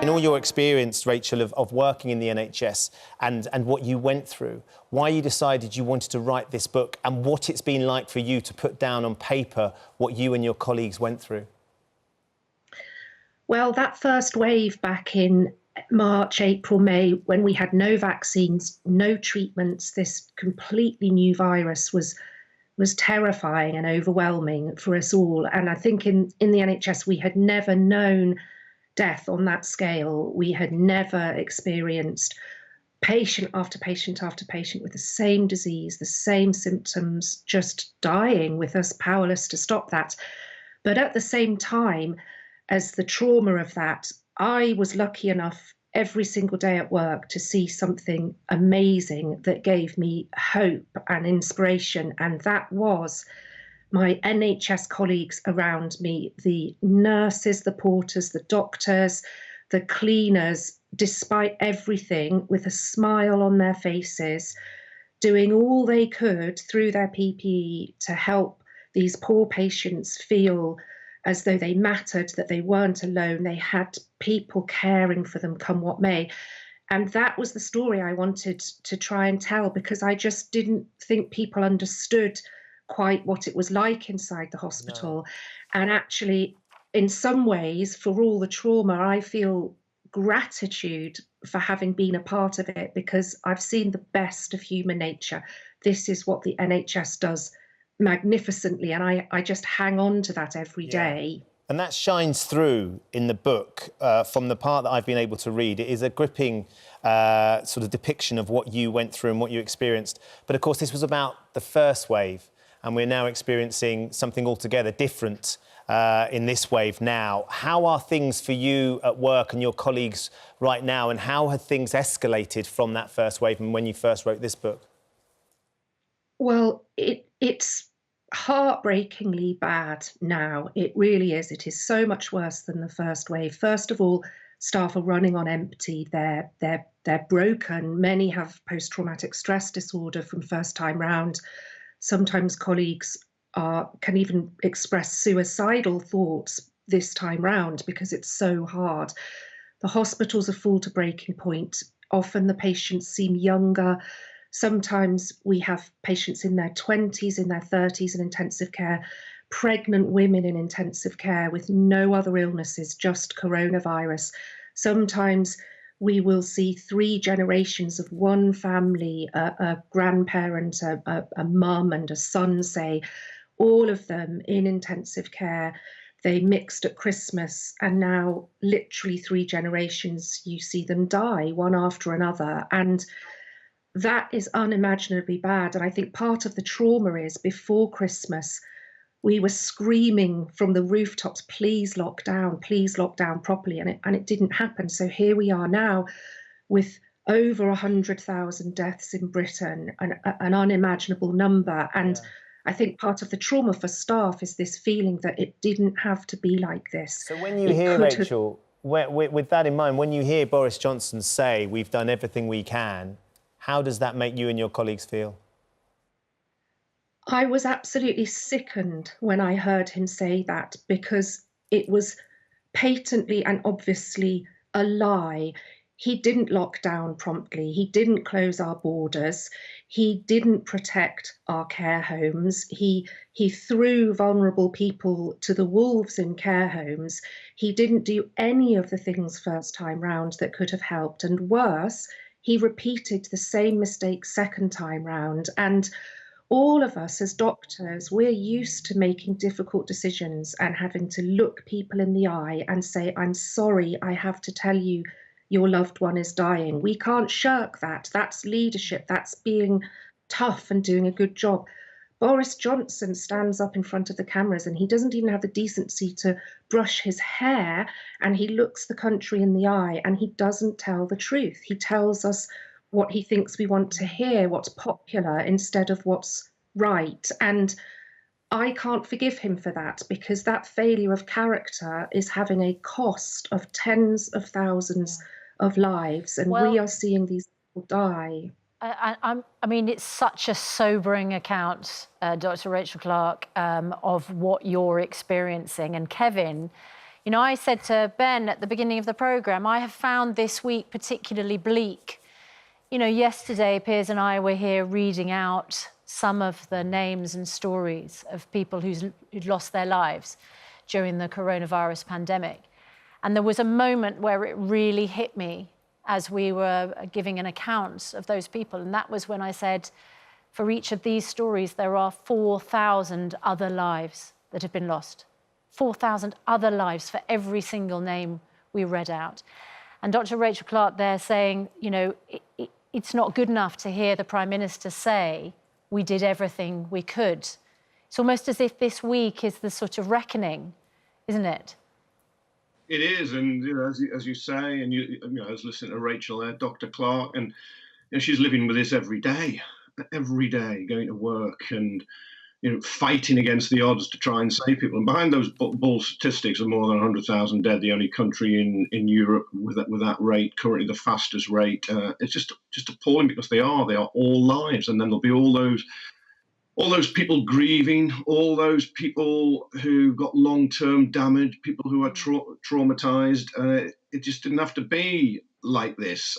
In all your experience, Rachel, of working in the NHS and what you went through, why you decided you wanted to write this book and what it's been like for you to put down on paper what you and your colleagues went through? Well, that first wave back in March, April, May, when we had no vaccines, no treatments, this completely new virus was terrifying and overwhelming for us all. And I think in the NHS, we had never known death on that scale. We had never experienced patient after patient after patient with the same disease, the same symptoms, just dying with us powerless to stop that. But at the same time, as the trauma of that, I was lucky enough every single day at work to see something amazing that gave me hope and inspiration. And that was my NHS colleagues around me, the nurses, the porters, the doctors, the cleaners, despite everything, with a smile on their faces, doing all they could through their PPE to help these poor patients feel as though they mattered, that they weren't alone, they had people caring for them come what may. And that was the story I wanted to try and tell, because I just didn't think people understood quite what it was like inside the hospital. No. And actually, in some ways, for all the trauma, I feel gratitude for having been a part of it, because I've seen the best of human nature. This is what the NHS does magnificently, and I just hang on to that every day. And that shines through in the book. From the part that I've been able to read, it is a gripping sort of depiction of what you went through and what you experienced. But of course, this was about the first wave, and we're now experiencing something altogether different in this wave now. How are things for you at work and your colleagues right now, and how have things escalated from that first wave and when you first wrote this book? Well, it's heartbreakingly bad now. It really is. It is so much worse than the first wave. First of all, staff are running on empty. They're broken. Many have post-traumatic stress disorder from first time round. Sometimes colleagues can even express suicidal thoughts this time round because it's so hard. The hospitals are full to breaking point. Often the patients seem younger. Sometimes we have patients in their 20s, in their 30s in intensive care, pregnant women in intensive care with no other illnesses, just coronavirus. Sometimes we will see 3 generations of one family, a grandparent, a mum and a son, say, all of them in intensive care. They mixed at Christmas, and now literally 3 generations, you see them die one after another. And that is unimaginably bad. And I think part of the trauma is before Christmas, we were screaming from the rooftops, please lock down properly. And it didn't happen. So here we are now with over 100,000 deaths in Britain, an unimaginable number. And I think part of the trauma for staff is this feeling that it didn't have to be like this. So when you hear, Rachel, with that in mind, when you hear Boris Johnson say, we've done everything we can, how does that make you and your colleagues feel? I was absolutely sickened when I heard him say that, because it was patently and obviously a lie. He didn't lock down promptly. He didn't close our borders. He didn't protect our care homes. He threw vulnerable people to the wolves in care homes. He didn't do any of the things first time round that could have helped. And worse, he repeated the same mistake second time round. And all of us as doctors, we're used to making difficult decisions and having to look people in the eye and say, I'm sorry, I have to tell you your loved one is dying. We can't shirk that. That's leadership. That's being tough and doing a good job. Boris Johnson stands up in front of the cameras and he doesn't even have the decency to brush his hair, and he looks the country in the eye and he doesn't tell the truth. He tells us what he thinks we want to hear, what's popular, instead of what's right. And I can't forgive him for that, because that failure of character is having a cost of tens of thousands of lives, and we are seeing these people die. I mean, it's such a sobering account, Dr. Rachel Clarke, of what you're experiencing. And Kevin, You know, I said to Ben at the beginning of the programme, I have found this week particularly bleak. You know, yesterday, Piers and I were here reading out some of the names and stories of people who'd lost their lives during the coronavirus pandemic. And there was a moment where it really hit me as we were giving an account of those people. And that was when I said, for each of these stories, there are 4,000 other lives that have been lost. 4,000 other lives for every single name we read out. And Dr. Rachel Clarke there saying, you know, it's not good enough to hear the Prime Minister say, we did everything we could. It's almost as if this week is the sort of reckoning, isn't it? It is, and you know, as you say, and you know, I was listening to Rachel there, Dr. Clarke, and you know, she's living with this every day, going to work and you know, fighting against the odds to try and save people. And behind those bull statistics of more than 100,000 dead, the only country in Europe with that rate, currently the fastest rate, it's just appalling because they are all lives, and then there'll be all those people grieving, all those people who got long-term damage, people who are traumatized. It just didn't have to be like this.